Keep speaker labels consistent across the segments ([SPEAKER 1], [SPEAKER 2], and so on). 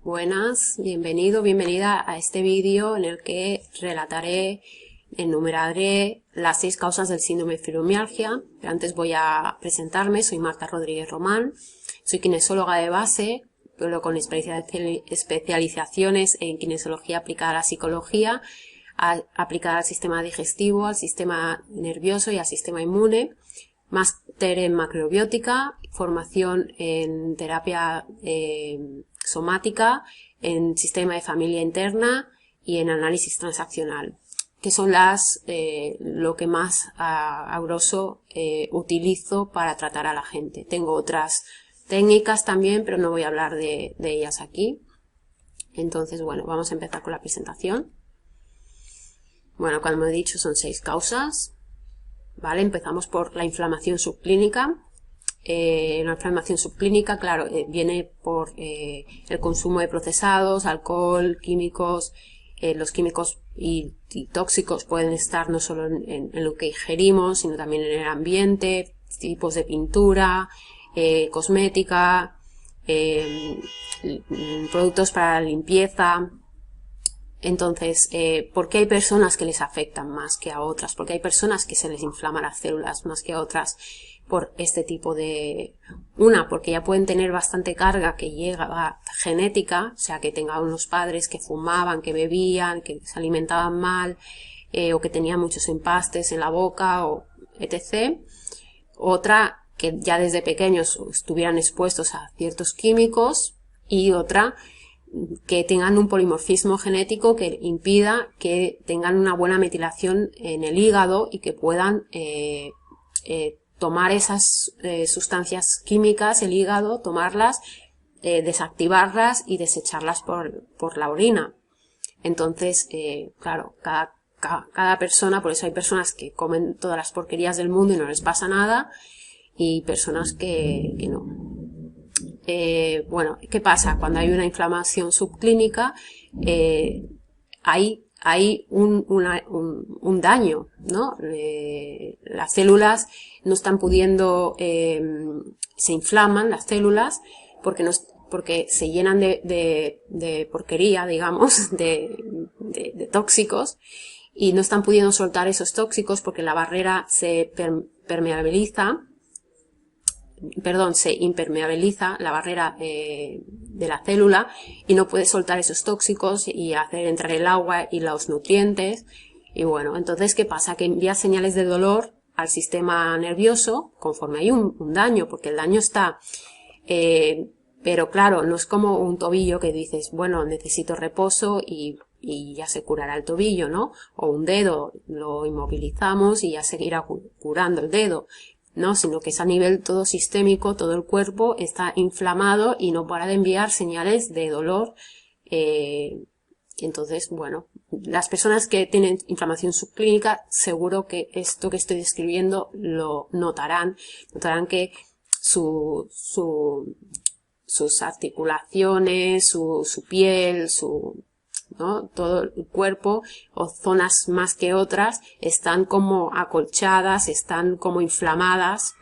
[SPEAKER 1] Buenas, bienvenido, bienvenida a este vídeo en el que relataré, enumeraré las 6 causas del síndrome de fibromialgia. Pero antes voy a presentarme, soy Marta Rodríguez Román, soy kinesióloga de base, pero con especializaciones en kinesiología aplicada a la psicología, aplicada al sistema digestivo, al sistema nervioso y al sistema inmune. Máster en macrobiótica, formación en terapia somática, en sistema de familia interna y en análisis transaccional, que son lo que más a grosso utilizo para tratar a la gente. Tengo otras técnicas también, pero no voy a hablar de ellas aquí. Entonces, bueno, vamos a empezar con la presentación. Bueno, como he dicho, son 6 causas. Vale, empezamos por la inflamación subclínica. La inflamación subclínica, claro, viene por el consumo de procesados, alcohol, químicos. Los químicos y tóxicos pueden estar no solo en lo que ingerimos, sino también en el ambiente, tipos de pintura, cosmética, productos para la limpieza. Entonces, ¿por qué hay personas que les afectan más que a otras? ¿Por qué hay personas que se les inflaman las células más que a otras? Por este tipo de... porque ya pueden tener bastante carga que llega genética, o sea, que tengan unos padres que fumaban, que bebían, que se alimentaban mal, o que tenían muchos empastes en la boca, o etc. Otra, que ya desde pequeños estuvieran expuestos a ciertos químicos, y otra, que tengan un polimorfismo genético que impida que tengan una buena metilación en el hígado y que puedan tomar esas sustancias químicas, el hígado, tomarlas, desactivarlas y desecharlas por la orina. Entonces, claro, cada persona, por eso hay personas que comen todas las porquerías del mundo y no les pasa nada, y personas que no. Bueno, ¿qué pasa? Cuando hay una inflamación subclínica, hay un daño, ¿no? Las células no están pudiendo, se inflaman las células porque se llenan de porquería, digamos, de tóxicos, y no están pudiendo soltar esos tóxicos porque la barrera se impermeabiliza la barrera de la célula y no puede soltar esos tóxicos y hacer entrar el agua y los nutrientes. Y bueno, entonces, ¿qué pasa? Que envía señales de dolor al sistema nervioso conforme hay un daño, porque el daño está... pero claro, no es como un tobillo que dices, bueno, necesito reposo y ya se curará el tobillo, ¿no? O un dedo, lo inmovilizamos y ya seguirá curando el dedo. No, sino que es a nivel todo sistémico, todo el cuerpo está inflamado y no para de enviar señales de dolor. Entonces, bueno, las personas que tienen inflamación subclínica, seguro que esto que estoy describiendo lo notarán que sus articulaciones, su piel, ¿no? Todo el cuerpo, o zonas más que otras, están como acolchadas, están como inflamadas,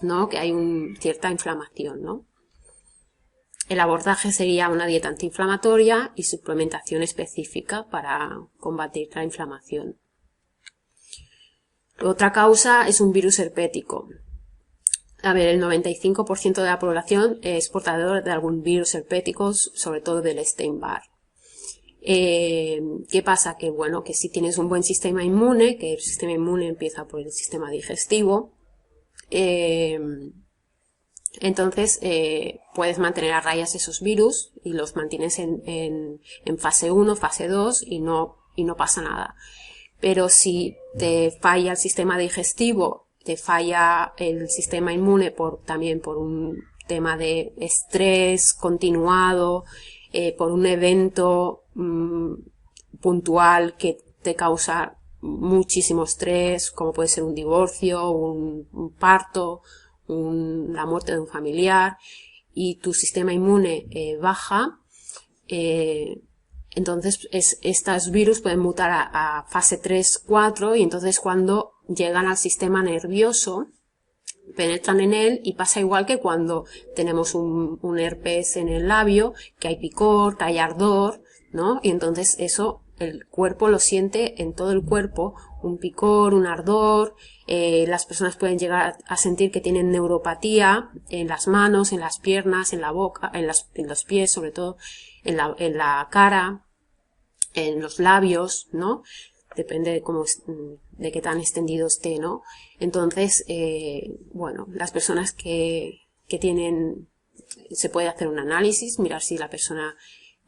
[SPEAKER 1] ¿no? Que hay cierta inflamación, ¿no? El abordaje sería una dieta antiinflamatoria y suplementación específica para combatir la inflamación. Otra causa es un virus herpético. A ver, el 95% de la población es portador de algún virus herpético, sobre todo del Epstein-Barr. ¿Qué pasa? Que bueno, que si tienes un buen sistema inmune, que el sistema inmune empieza por el sistema digestivo, entonces puedes mantener a raya esos virus y los mantienes en fase 1, fase 2 y no pasa nada. Pero si te falla el sistema digestivo, te falla el sistema inmune también por un tema de estrés continuado, por un evento puntual que te causa muchísimo estrés, como puede ser un divorcio, un parto, la muerte de un familiar, y tu sistema inmune baja, entonces estos virus pueden mutar a fase 3, 4, y entonces cuando llegan al sistema nervioso, penetran en él y pasa igual que cuando tenemos un herpes en el labio, que hay picor, que hay ardor, ¿no? Y entonces eso el cuerpo lo siente en todo el cuerpo, un picor, un ardor, las personas pueden llegar a sentir que tienen neuropatía en las manos, en las piernas, en la boca, en los pies, sobre todo en la cara, en los labios, ¿no? Depende de qué tan extendido esté, ¿no? Entonces, bueno, las personas que tienen, se puede hacer un análisis, mirar si la persona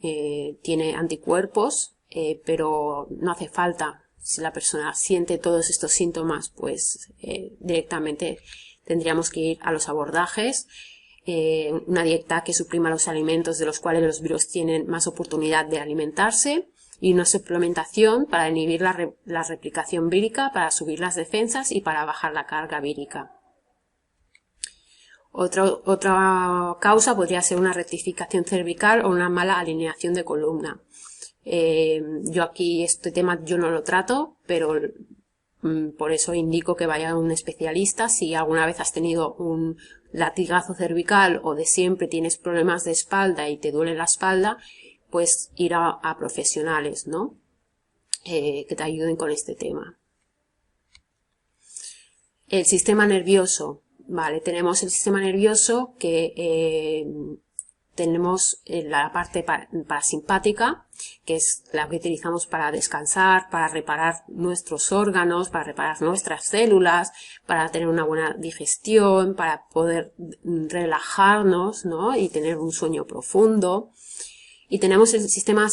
[SPEAKER 1] tiene anticuerpos, pero no hace falta. Si la persona siente todos estos síntomas, pues directamente tendríamos que ir a los abordajes. Una dieta que suprima los alimentos de los cuales los virus tienen más oportunidad de alimentarse, y una suplementación para inhibir la replicación vírica, para subir las defensas y para bajar la carga vírica. Otra causa podría ser una rectificación cervical o una mala alineación de columna. Yo aquí este tema yo no lo trato, pero por eso indico que vaya a un especialista. Si alguna vez has tenido un latigazo cervical o de siempre tienes problemas de espalda y te duele la espalda, pues ir a profesionales, ¿no? Que te ayuden con este tema. El sistema nervioso, vale, tenemos el sistema nervioso que tenemos la parte parasimpática, que es la que utilizamos para descansar, para reparar nuestros órganos, para reparar nuestras células, para tener una buena digestión, para poder relajarnos, ¿no? Y tener un sueño profundo. Y tenemos el sistema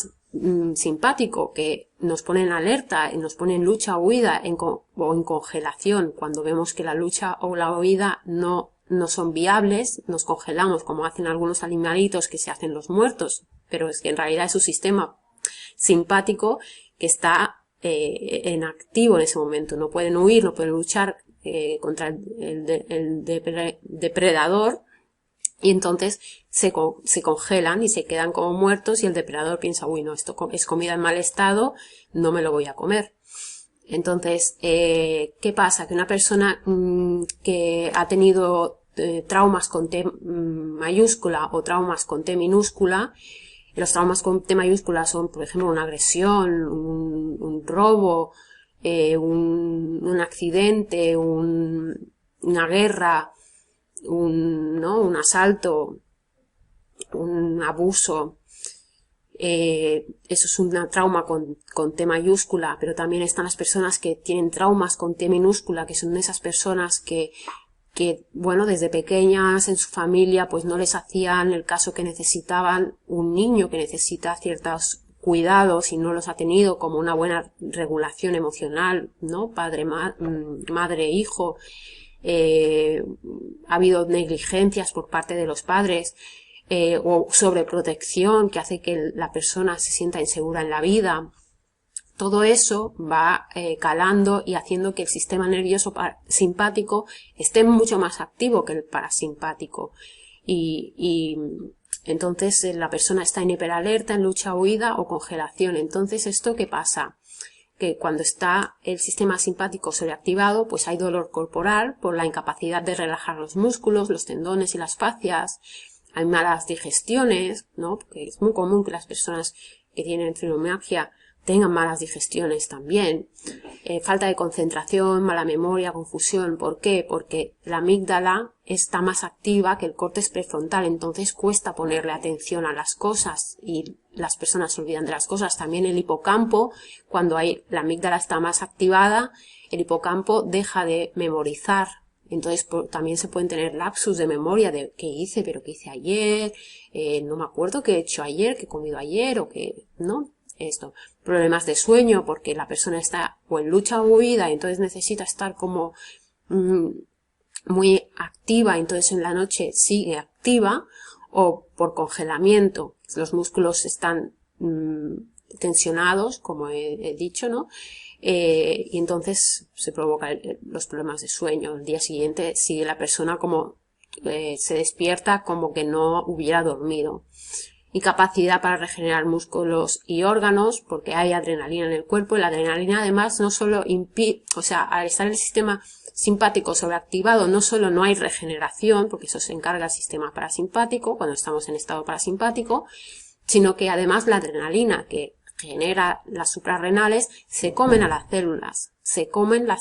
[SPEAKER 1] simpático, que nos pone en alerta, nos pone en lucha o huida o en congelación. Cuando vemos que la lucha o la huida no son viables, nos congelamos, como hacen algunos animalitos que se hacen los muertos, pero es que en realidad es un sistema simpático que está en activo en ese momento. No pueden huir, no pueden luchar contra el depredador, y entonces se congelan y se quedan como muertos, y el depredador piensa, uy, no, esto es comida en mal estado, no me lo voy a comer. Entonces, ¿qué pasa? Que una persona que ha tenido traumas con T mayúscula o traumas con T minúscula, los traumas con T mayúscula son, por ejemplo, una agresión, un robo, un accidente, una guerra, un asalto, un abuso. Eso es un trauma con T mayúscula, pero también están las personas que tienen traumas con T minúscula, que son esas personas que bueno, desde pequeñas en su familia pues no les hacían el caso que necesitaban. Un niño que necesita ciertos cuidados y no los ha tenido, como una buena regulación emocional, ¿no? Padre, madre, hijo. Ha habido negligencias por parte de los padres, o sobreprotección que hace que la persona se sienta insegura en la vida. Todo eso va calando y haciendo que el sistema nervioso simpático esté mucho más activo que el parasimpático, y entonces la persona está en hiperalerta, en lucha, huida o congelación. Entonces, ¿esto qué pasa? Que cuando está el sistema simpático sobreactivado, pues hay dolor corporal por la incapacidad de relajar los músculos, los tendones y las fascias. Hay malas digestiones, ¿no? Porque es muy común que las personas que tienen fibromialgia tengan malas digestiones también. Falta de concentración, mala memoria, confusión. ¿Por qué? Porque la amígdala está más activa que el córtex prefrontal, entonces cuesta ponerle atención a las cosas y las personas se olvidan de las cosas. También el hipocampo, cuando la amígdala está más activada, el hipocampo deja de memorizar. Entonces también se pueden tener lapsus de memoria de qué hice, pero qué hice ayer, no me acuerdo qué he hecho ayer, qué he comido ayer, o qué, ¿no? Esto. Problemas de sueño, porque la persona está o en lucha o huida, entonces necesita estar como muy activa, entonces en la noche sigue activa, o por congelamiento, los músculos están tensionados, como he dicho, ¿no? Y entonces se provocan los problemas de sueño. El día siguiente sigue la persona como se despierta como que no hubiera dormido. incapacidad para regenerar músculos y órganos, porque hay adrenalina en el cuerpo, y la adrenalina además no solo impide, o sea, al estar el sistema simpático sobreactivado, no solo no hay regeneración, porque eso se encarga el sistema parasimpático cuando estamos en estado parasimpático, sino que además la adrenalina que genera las suprarrenales se comen a las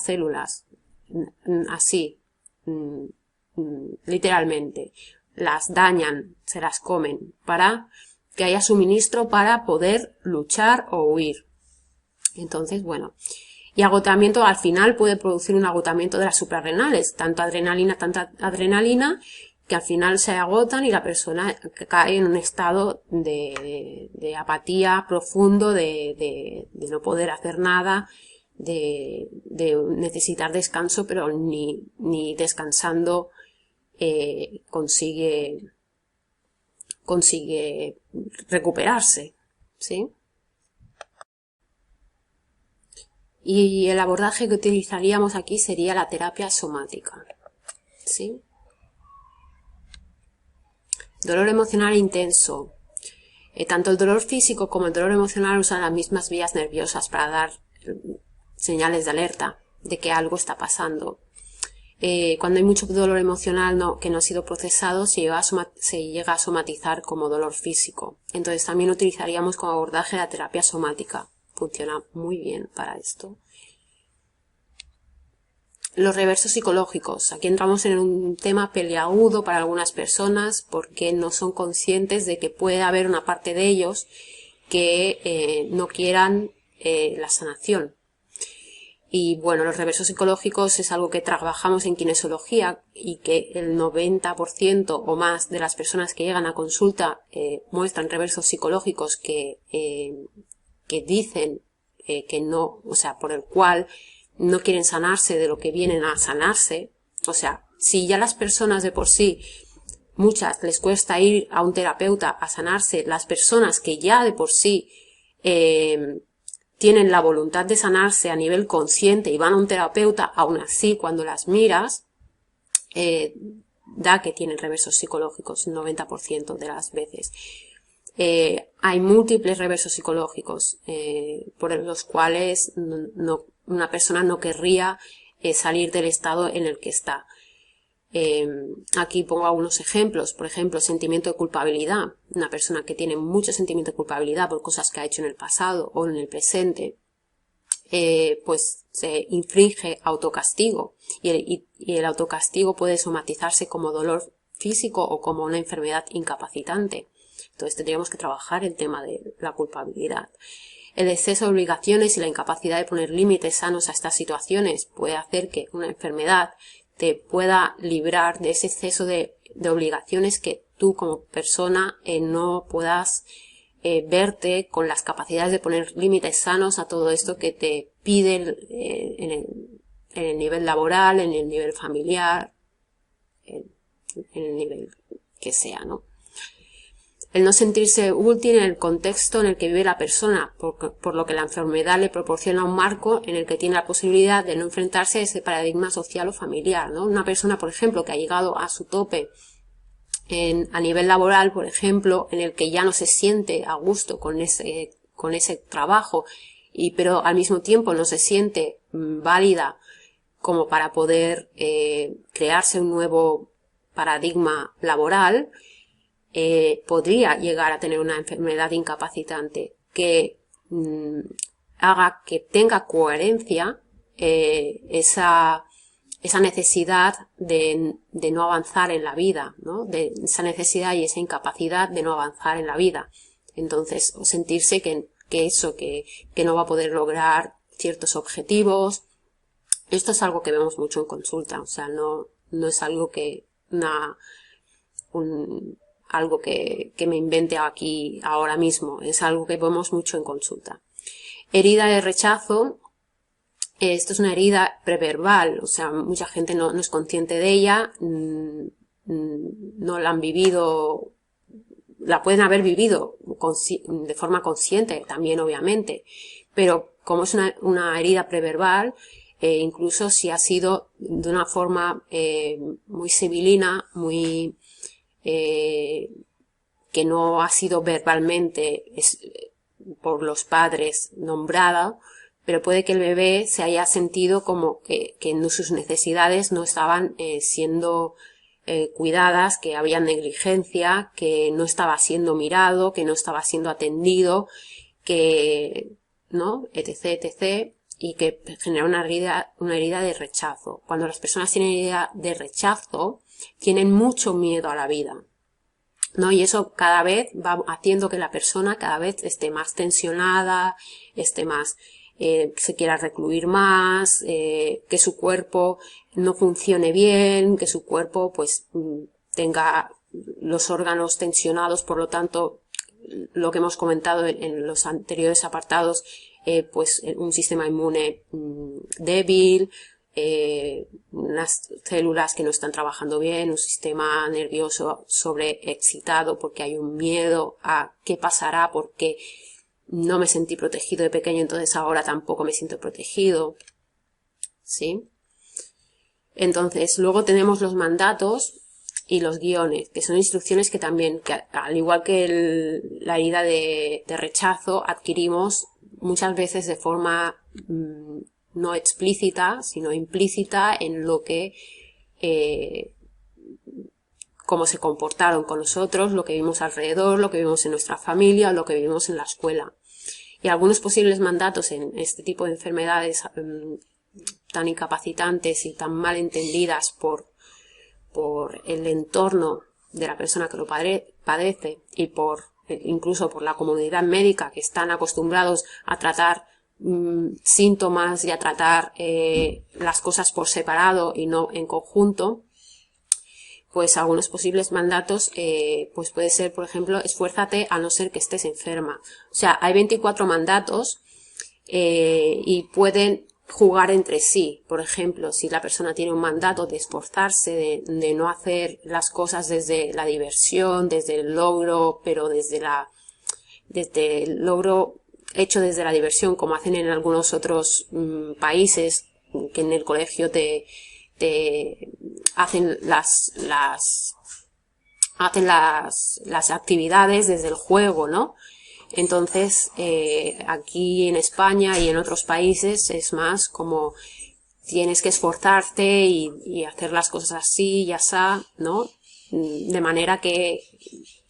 [SPEAKER 1] células, así, literalmente, las dañan, se las comen, para que haya suministro para poder luchar o huir. Entonces, bueno, y agotamiento al final puede producir un agotamiento de las suprarrenales, tanta adrenalina, que al final se agotan y la persona cae en un estado de apatía profundo, de no poder hacer nada, de necesitar descanso, pero ni descansando consigue recuperarse, ¿sí? Y el abordaje que utilizaríamos aquí sería la terapia somática, ¿sí? Dolor emocional intenso. Tanto el dolor físico como el dolor emocional usan las mismas vías nerviosas para dar señales de alerta de que algo está pasando. Cuando hay mucho dolor emocional que no ha sido procesado, se llega a somatizar como dolor físico. Entonces también utilizaríamos como abordaje la terapia somática. Funciona muy bien para esto. Los reversos psicológicos. Aquí entramos en un tema peliagudo para algunas personas porque no son conscientes de que puede haber una parte de ellos que no quieran la sanación. Y bueno, los reversos psicológicos es algo que trabajamos en kinesiología y que el 90% o más de las personas que llegan a consulta muestran reversos psicológicos que dicen que no, o sea, por el cual no quieren sanarse de lo que vienen a sanarse. O sea, si ya las personas de por sí, muchas les cuesta ir a un terapeuta a sanarse, las personas que ya de por sí tienen la voluntad de sanarse a nivel consciente y van a un terapeuta, aún así cuando las miras, da que tienen reversos psicológicos el 90% de las veces. Hay múltiples reversos psicológicos por los cuales una persona no querría salir del estado en el que está. Aquí pongo algunos ejemplos. Por ejemplo, sentimiento de culpabilidad. Una persona que tiene mucho sentimiento de culpabilidad por cosas que ha hecho en el pasado o en el presente, pues se infringe autocastigo y el autocastigo puede somatizarse como dolor físico o como una enfermedad incapacitante. Entonces tendríamos que trabajar el tema de la culpabilidad. El exceso de obligaciones y la incapacidad de poner límites sanos a estas situaciones puede hacer que una enfermedad te pueda librar de ese exceso de obligaciones que tú como persona no puedas verte con las capacidades de poner límites sanos a todo esto que te pide en el nivel laboral, en el nivel familiar, en el nivel que sea, ¿no? El no sentirse útil en el contexto en el que vive la persona, por lo que la enfermedad le proporciona un marco en el que tiene la posibilidad de no enfrentarse a ese paradigma social o familiar, ¿no? Una persona, por ejemplo, que ha llegado a su tope a nivel laboral, por ejemplo, en el que ya no se siente a gusto con ese trabajo, pero al mismo tiempo no se siente válida como para poder crearse un nuevo paradigma laboral, podría llegar a tener una enfermedad incapacitante que haga que tenga coherencia esa necesidad de no avanzar en la vida, ¿no? De esa necesidad y esa incapacidad de no avanzar en la vida. Entonces, sentirse que no va a poder lograr ciertos objetivos. Esto es algo que vemos mucho en consulta, o sea, no es algo algo que me invente aquí ahora mismo, es algo que vemos mucho en consulta. Herida de rechazo. Esto es una herida preverbal, o sea, mucha gente no es consciente de ella, no la han vivido, la pueden haber vivido de forma consciente también, obviamente, pero como es una herida preverbal, incluso si ha sido de una forma muy sibilina, muy que que no ha sido verbalmente por los padres nombrada, pero puede que el bebé se haya sentido como que sus necesidades no estaban siendo cuidadas, que había negligencia, que no estaba siendo mirado, que no estaba siendo atendido, que, ¿no? etc, etc, y que genera una herida de rechazo. Cuando las personas tienen herida de rechazo, tienen mucho miedo a la vida, ¿no? Y eso cada vez va haciendo que la persona cada vez esté más tensionada, esté más, se quiera recluir más, que su cuerpo no funcione bien, que su cuerpo pues tenga los órganos tensionados, por lo tanto, lo que hemos comentado en los anteriores apartados, pues un sistema inmune débil, unas células que no están trabajando bien, un sistema nervioso sobreexcitado porque hay un miedo a qué pasará porque no me sentí protegido de pequeño, entonces ahora tampoco me siento protegido, ¿sí? Entonces, luego tenemos los mandatos y los guiones, que son instrucciones que también, que al igual que la herida de rechazo, adquirimos muchas veces de forma no explícita, sino implícita en lo que, cómo se comportaron con nosotros, lo que vimos alrededor, lo que vimos en nuestra familia, lo que vimos en la escuela. Y algunos posibles mandatos en este tipo de enfermedades tan incapacitantes y tan mal entendidas por el entorno de la persona que lo padece y incluso por la comunidad médica, que están acostumbrados a tratar síntomas y a tratar las cosas por separado y no en conjunto, pues algunos posibles mandatos pues puede ser, por ejemplo, esfuérzate a no ser que estés enferma. O sea, hay 24 mandatos y pueden jugar entre sí. Por ejemplo, si la persona tiene un mandato de esforzarse, de no hacer las cosas desde la diversión, desde el logro, pero desde el logro hecho desde la diversión, como hacen en algunos otros países, que en el colegio te hacen las actividades desde el juego, ¿no? Entonces, aquí en España y en otros países es más como tienes que esforzarte y hacer las cosas así y asá, ¿no? De manera que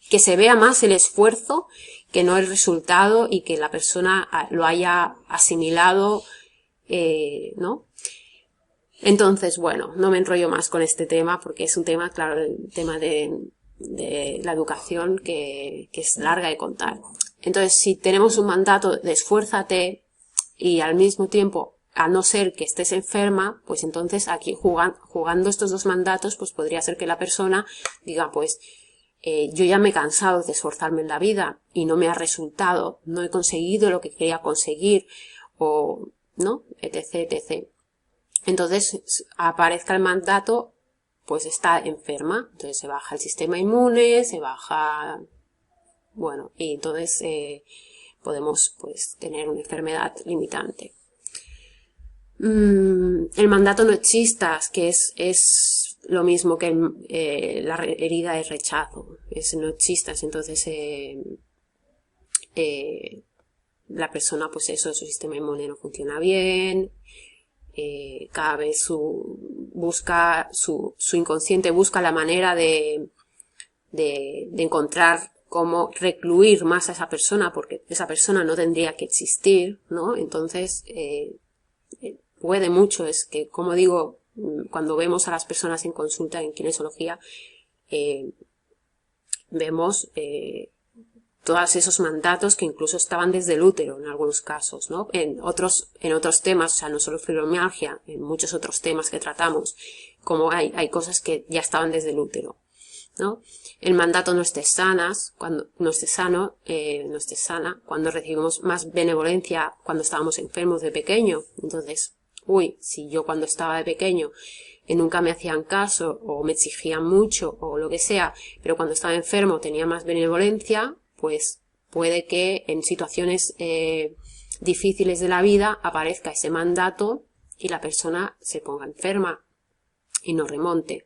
[SPEAKER 1] se vea más el esfuerzo que no el resultado y que la persona lo haya asimilado, ¿no? Entonces, bueno, no me enrollo más con este tema porque es un tema, claro, el tema de la educación que es larga de contar. Entonces, si tenemos un mandato de esfuérzate y al mismo tiempo, a no ser que estés enferma, pues entonces aquí jugando estos dos mandatos, pues podría ser que la persona diga, pues yo ya me he cansado de esforzarme en la vida y no me ha resultado, no he conseguido lo que quería conseguir, o, ¿no? etc, etc. Entonces aparezca el mandato, pues está enferma, entonces se baja el sistema inmune, se baja, bueno, y entonces podemos pues tener una enfermedad limitante. El mandato no existas, que es lo mismo que la herida de rechazo, es no existas, entonces la persona, pues eso, su sistema inmune no funciona bien, cada vez su inconsciente busca la manera de encontrar cómo recluir más a esa persona, porque esa persona no tendría que existir, ¿no? Entonces, puede mucho, es que, como digo, cuando vemos a las personas en consulta en kinesiología, vemos todos esos mandatos que incluso estaban desde el útero en algunos casos, ¿no? En otros temas, o sea, no solo fibromialgia, en muchos otros temas que tratamos, como hay cosas que ya estaban desde el útero, ¿no? El mandato no estés sanas, cuando no estés sano, no estés sana, cuando recibimos más benevolencia cuando estábamos enfermos de pequeño. Entonces, si yo cuando estaba de pequeño nunca me hacían caso o me exigían mucho o lo que sea, pero cuando estaba enfermo tenía más benevolencia, pues puede que en situaciones difíciles de la vida aparezca ese mandato y la persona se ponga enferma y no remonte.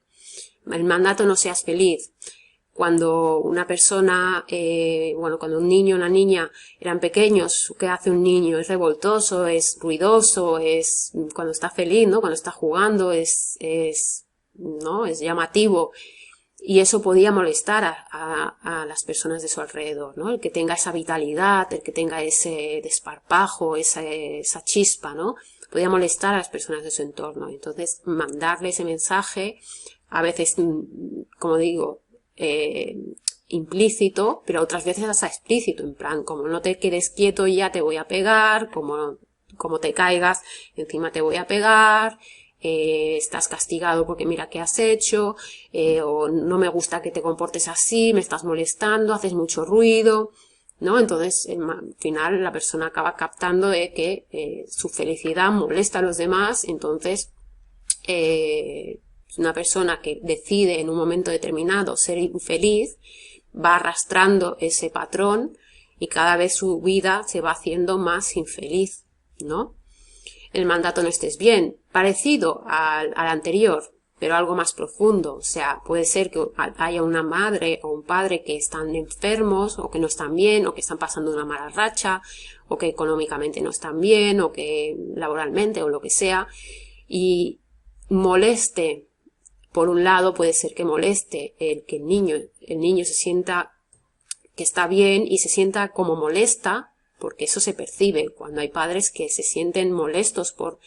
[SPEAKER 1] El mandato no seas feliz. cuando una persona, cuando un niño o una niña eran pequeños, ¿qué hace un niño? Es revoltoso, es ruidoso, es cuando está feliz, ¿no? Cuando está jugando, ¿no? Es llamativo. Y eso podía molestar a las personas de su alrededor, ¿no? El que tenga esa vitalidad, el que tenga ese desparpajo, esa chispa, ¿no? Podía molestar a las personas de su entorno. Entonces, mandarle ese mensaje, a veces, como digo, implícito, pero otras veces hasta explícito, en plan, como no te quedes quieto ya te voy a pegar, como te caigas encima te voy a pegar, estás castigado porque mira qué has hecho, o no me gusta que te comportes así, me estás molestando, haces mucho ruido, ¿no? Entonces, al final la persona acaba captando de que su felicidad molesta a los demás, entonces una persona que decide en un momento determinado ser infeliz va arrastrando ese patrón y cada vez su vida se va haciendo más infeliz, ¿no? El mandato no estés bien, parecido al anterior, pero algo más profundo. O sea, puede ser que haya una madre o un padre que están enfermos o que no están bien o que están pasando una mala racha o que económicamente no están bien o que laboralmente o lo que sea, y moleste. Por un lado puede ser que moleste que el niño se sienta que está bien y se sienta como molesta, porque eso se percibe cuando hay padres que se sienten molestos por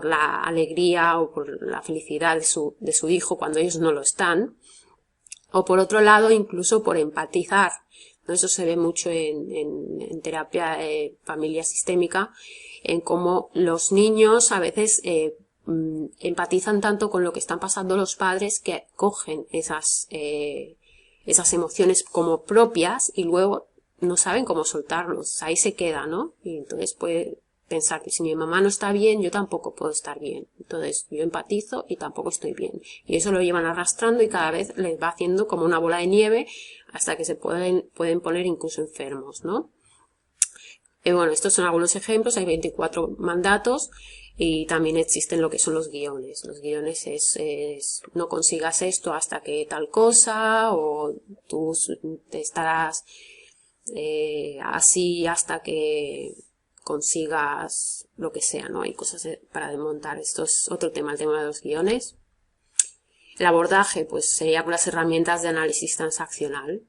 [SPEAKER 1] la alegría o por la felicidad de su hijo cuando ellos no lo están. O por otro lado, incluso por empatizar, ¿no? Eso se ve mucho en terapia familia sistémica, en cómo los niños a veces empatizan tanto con lo que están pasando los padres que cogen esas emociones como propias y luego no saben cómo soltarlos. Ahí se queda, ¿no? Y entonces puede pensar que si mi mamá no está bien, yo tampoco puedo estar bien. Entonces yo empatizo y tampoco estoy bien. Y eso lo llevan arrastrando y cada vez les va haciendo como una bola de nieve hasta que se pueden poner incluso enfermos, ¿no? Bueno, estos son algunos ejemplos. Hay 24 mandatos. Y también existen lo que son los guiones. Los guiones es no consigas esto hasta que tal cosa, o tú te estarás así hasta que consigas lo que sea, ¿no? Hay cosas para desmontar. Esto es otro tema, el tema de los guiones. El abordaje, pues sería con las herramientas de análisis transaccional.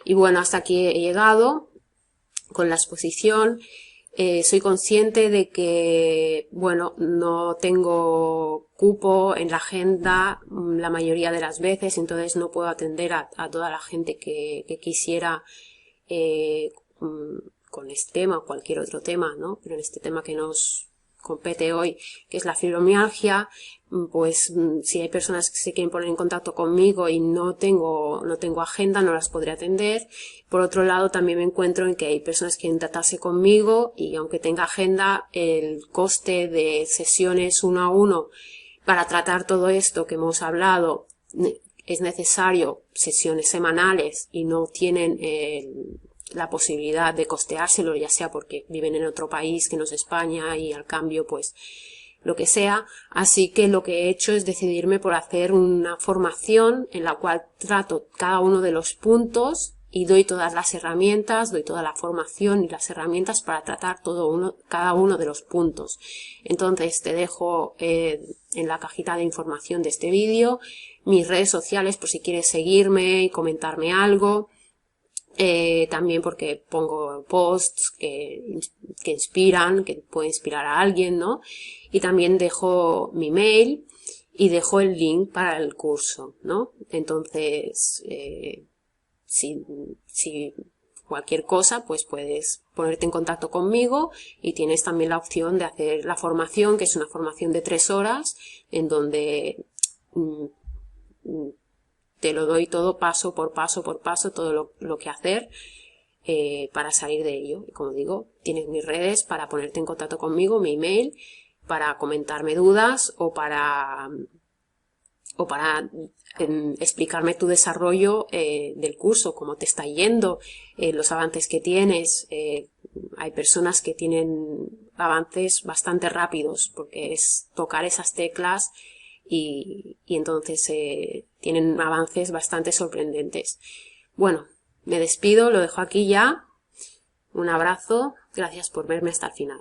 [SPEAKER 1] Y bueno, hasta aquí he llegado con la exposición. Soy consciente de que, bueno, no tengo cupo en la agenda la mayoría de las veces, entonces no puedo atender a toda la gente que quisiera con este tema o cualquier otro tema, ¿no? Pero en este tema que nos compete hoy, que es la fibromialgia, pues si hay personas que se quieren poner en contacto conmigo y no tengo agenda, no las podré atender. Por otro lado, también me encuentro en que hay personas que quieren tratarse conmigo y aunque tenga agenda, el coste de sesiones 1 a 1 para tratar todo esto que hemos hablado es necesario sesiones semanales y no tienen la posibilidad de costeárselo, ya sea porque viven en otro país que no es España y al cambio pues lo que sea. Así que lo que he hecho es decidirme por hacer una formación en la cual trato cada uno de los puntos y doy todas las herramientas, doy toda la formación y las herramientas para tratar cada uno de los puntos. Entonces te dejo en la cajita de información de este vídeo mis redes sociales por si quieres seguirme y comentarme algo. También porque pongo posts que inspiran, que pueden inspirar a alguien, ¿no? Y también dejo mi mail y dejo el link para el curso, ¿no? Entonces, si cualquier cosa, pues puedes ponerte en contacto conmigo y tienes también la opción de hacer la formación, que es una formación de 3 horas, en donde te lo doy todo paso por paso, todo lo que hacer para salir de ello. Y como digo, tienes mis redes para ponerte en contacto conmigo, mi email, para comentarme dudas o para explicarme tu desarrollo del curso, cómo te está yendo, los avances que tienes. Hay personas que tienen avances bastante rápidos porque es tocar esas teclas y entonces tienen avances bastante sorprendentes. Bueno, me despido, lo dejo aquí ya. Un abrazo, gracias por verme hasta el final.